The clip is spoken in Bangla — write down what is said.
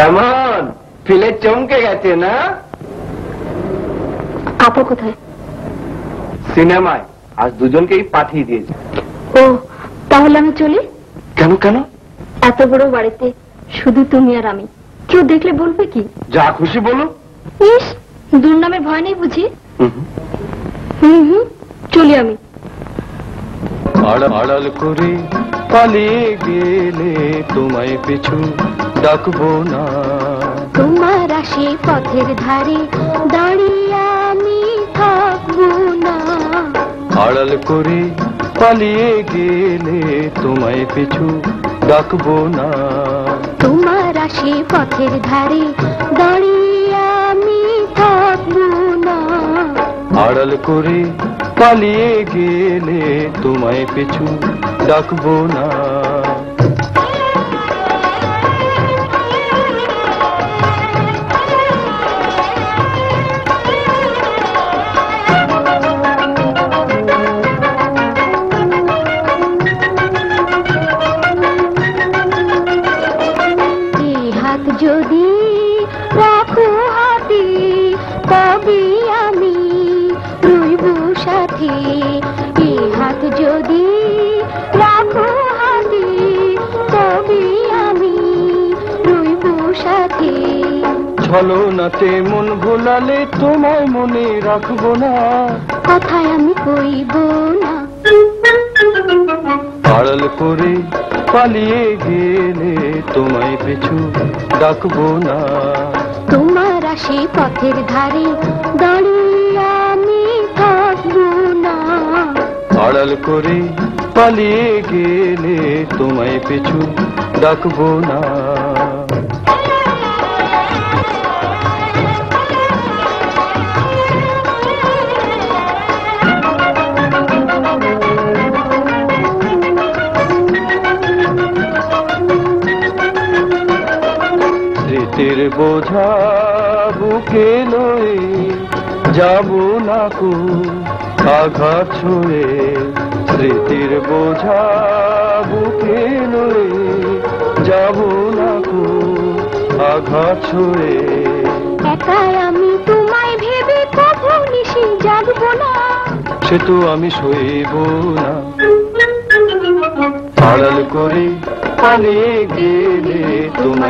কেমন ফিলে চমকে গেছে না? আপা কোথায়? সিনেমায় আজ দুজনকেই পাঠিয়ে দিয়েছে। ও তাহলে আমি চলি। কেন কেন? এত বড় বাড়িতে শুধু তুমি আর আমি, কেউ দেখলে বলবে কি? যা খুশি বলো। ইস, দুর্নামের ভয় নেই বুঝি? চলি আমি। আড়াল করে পালিয়ে গেলে তোমায় পিছু ডাকবো না। তোমার আসে পথের ধারে দাঁড়িয়ে আমি থাকবো না। আড়াল করে পালিয়ে গেলে তোমায় পিছু ডাকবো না। তোমার আসে পথের ধারে দাঁড়িয়ে আমি থাকবো না। আড়াল করে পালিয়ে গেলে তোমায় পিছু ডাকবো না। যদি রাখো হাতে তবে আমি রইব সাথে। এ হাত যদি রাখো হাতে তবে আমি রইব সাথে। ছলনাতে মন ভোলালে তোমায় মনে রাখবো না। কথায় আমি কইব না। আড়াল করে পালিয়ে গেলে তোমায় পিছু ডাকবো না। তোমার আসে পথের ধারে দাঁড়িয়ে আমি থাকবো না। আড়াল করে পালিয়ে গেলে তোমায় পিছু ডাকবো না। স্মৃতির বোঝা বুকে লয়ে যাবো না কো আঘাত ছুঁয়ে। স্মৃতির বোঝা বুকে লয়ে যাবো না কো আঘাত ছুঁয়ে। একাই আমি তোমায় ভেবে কখনো নিশি জাগবো না। সে তো আমি সইব না। আড়াল করে পালিয়ে গেলে তোমায়